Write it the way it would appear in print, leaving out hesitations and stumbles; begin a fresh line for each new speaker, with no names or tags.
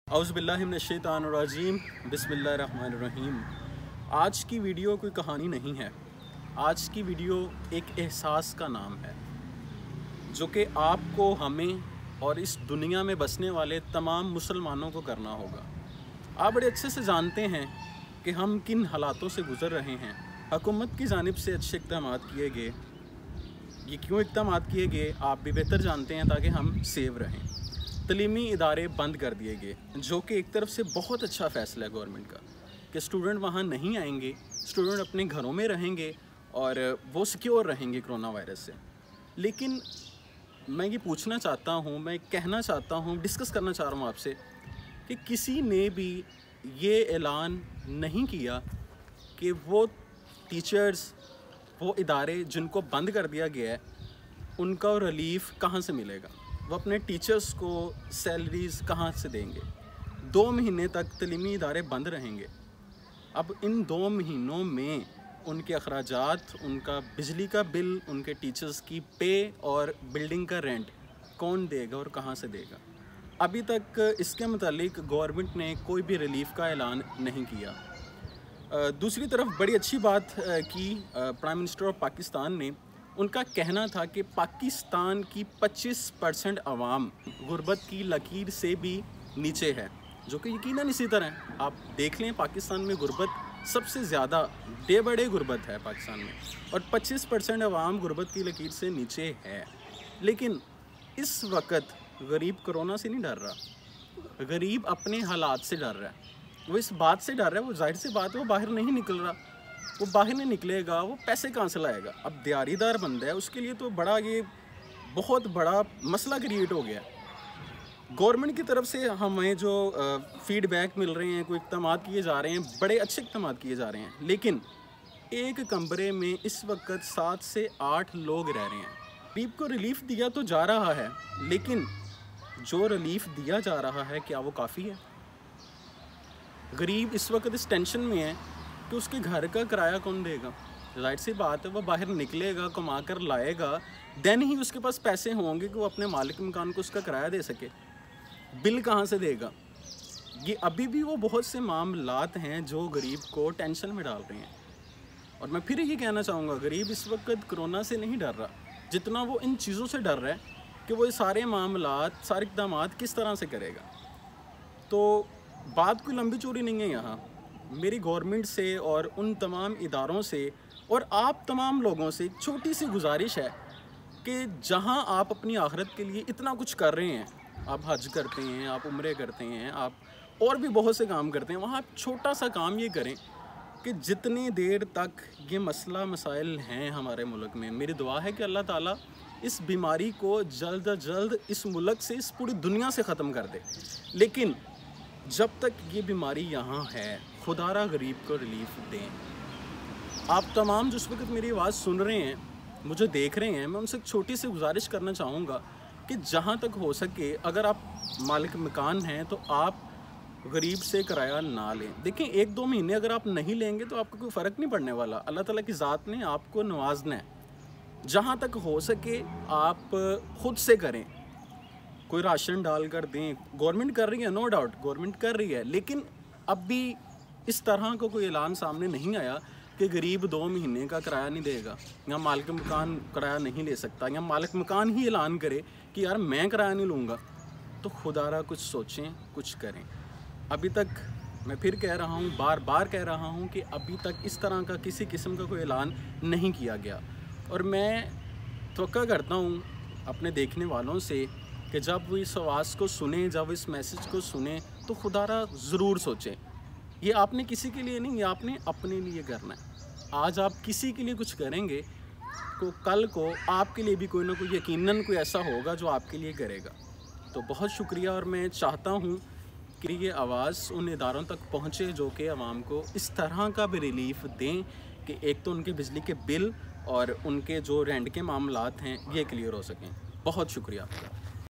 औज़ुबिल्लाहि मिनश्शैतानिर्रजीम बिस्मिल्लाहिर्रहमानिर्रहीम। आज की वीडियो कोई कहानी नहीं है। आज की वीडियो एक एहसास का नाम है जो कि आपको, हमें और इस दुनिया में बसने वाले तमाम मुसलमानों को करना होगा। आप बड़े अच्छे से जानते हैं कि हम किन हालातों से गुज़र रहे हैं। हुकूमत की जानिब से अच्छे इक़दाम किए गए, ये क्यों इक़दाम किए गए आप भी बेहतर जानते हैं, ताकि हम सेव रहें। तलीमी इदारे बंद कर दिए गए, जो कि एक तरफ से बहुत अच्छा फ़ैसला है गवर्नमेंट का कि स्टूडेंट वहाँ नहीं आएंगे, स्टूडेंट अपने घरों में रहेंगे और वो सिक्योर रहेंगे कोरोना वायरस से। लेकिन मैं ये पूछना चाहता हूँ, मैं कहना चाहता हूँ, डिस्कस करना चाह रहा हूँ आपसे कि किसी ने भी ये ऐलान नहीं किया कि वो टीचर्स, वो इदारे जिनको बंद कर दिया गया है, उनका रिलीफ़ कहाँ से मिलेगा, वो अपने टीचर्स को सैलरीज़ कहाँ से देंगे। 2 महीने तक तलीमी इदारे बंद रहेंगे। अब इन 2 महीनों में उनके अखराजात, उनका बिजली का बिल, उनके टीचर्स की पे और बिल्डिंग का रेंट कौन देगा और कहाँ से देगा। अभी तक इसके मुतालिक गवर्नमेंट ने कोई भी रिलीफ़ का ऐलान नहीं किया। दूसरी तरफ बड़ी अच्छी बात की प्राइम मिनिस्टर ऑफ पाकिस्तान ने। उनका कहना था कि पाकिस्तान की 25% आवाम गुर्बत की लकीर से भी नीचे है, जो कि यकीनन इसी तरह है। आप देख लें, पाकिस्तान में गुर्बत सबसे ज़्यादा डे बाय डे गुर्बत है पाकिस्तान में, और 25% आवाम गुर्बत की लकीर से नीचे है। लेकिन इस वक्त गरीब कोरोना से नहीं डर रहा, गरीब अपने हालात से डर रहा है। वो इस बात से डर रहा है, वो जाहिर सी बात है, वो बाहर नहीं निकल रहा। वो बाहर नहीं निकलेगा, वो पैसे कहाँ से लाएगा। अब दिहाड़ीदार बंदा है, उसके लिए तो ये बहुत बड़ा मसला क्रिएट हो गया। गवर्नमेंट की तरफ से हमें जो फीडबैक मिल रहे हैं, कोई इक़दाम किए जा रहे हैं, बड़े अच्छे इक़दाम किए जा रहे हैं। लेकिन एक कमरे में इस वक्त 7 से 8 लोग रह रहे हैं। गरीब को रिलीफ़ दिया तो जा रहा है, लेकिन जो रिलीफ़ दिया जा रहा है, क्या वो काफ़ी है? गरीब इस वक्त इस टेंशन में है कि उसके घर का किराया कौन देगा। जाहिर सी बात है, वो बाहर निकलेगा, कमा कर लाएगा, देन ही उसके पास पैसे होंगे कि वो अपने मालिक मकान को उसका किराया दे सके। बिल कहाँ से देगा? ये अभी भी वो बहुत से मामलात हैं जो गरीब को टेंशन में डाल रहे हैं। और मैं फिर ये कहना चाहूँगा, गरीब इस वक्त कोरोना से नहीं डर रहा, जितना वो इन चीज़ों से डर रहा है कि वो ये सारे मामलात, सारे इक़दाम किस तरह से करेगा। तो बात कोई लंबी चौड़ी नहीं है। यहाँ मेरी गवर्नमेंट से और उन तमाम इदारों से और आप तमाम लोगों से एक छोटी सी गुजारिश है कि जहां आप अपनी आखिरत के लिए इतना कुछ कर रहे हैं, आप हज करते हैं, आप उम्रे करते हैं, आप और भी बहुत से काम करते हैं, वहाँ छोटा सा काम ये करें कि जितनी देर तक ये मसला मसाइल हैं हमारे मुल्क में, मेरी दुआ है कि अल्लाह ताला इस बीमारी को जल्द अज जल्द इस मुल्क से, इस पूरी दुनिया से ख़त्म कर दे। लेकिन जब तक ये बीमारी यहाँ है, खुदारा गरीब को रिलीफ़ दें। आप तमाम जिस वक्त मेरी आवाज़ सुन रहे हैं, मुझे देख रहे हैं, मैं उनसे एक छोटी सी गुजारिश करना चाहूँगा कि जहाँ तक हो सके, अगर आप मालिक मकान हैं तो आप गरीब से किराया ना लें। देखें, 1-2 महीने अगर आप नहीं लेंगे तो आपको कोई फ़र्क नहीं पड़ने वाला। अल्लाह ताला की ज़ात ने आपको नवाजना है। जहाँ तक हो सके आप ख़ुद से करें, कोई राशन डाल कर दें। गवर्नमेंट कर रही है, नो डाउट गवर्नमेंट कर रही है, लेकिन अब भी इस तरह का कोई ऐलान सामने नहीं आया कि गरीब 2 महीने का किराया नहीं देगा, या मालिक मकान किराया नहीं ले सकता, या मालिक मकान ही ऐलान करे कि यार मैं किराया नहीं लूँगा। तो खुदारा कुछ सोचें, कुछ करें। अभी तक मैं फिर कह रहा हूँ, बार बार कह रहा हूँ कि अभी तक इस तरह का किसी किस्म का कोई ऐलान नहीं किया गया। और मैं तवक्का करता हूँ अपने देखने वालों से कि जब वो इस आवाज़ को सुने, जब इस मैसेज को सुने, तो खुदारा ज़रूर सोचें। ये आपने किसी के लिए नहीं, ये आपने अपने लिए करना है। आज आप किसी के लिए कुछ करेंगे तो कल को आपके लिए भी कोई ना कोई यकीनन कोई ऐसा होगा जो आपके लिए करेगा। तो बहुत शुक्रिया। और मैं चाहता हूँ कि ये आवाज़ उन इदारों तक पहुँचे जो कि आवाम को इस तरह का भी रिलीफ़ दें कि एक तो उनके बिजली के बिल और उनके जो रेंट के मामलात हैं, ये क्लियर हो सकें। बहुत शुक्रिया आपका।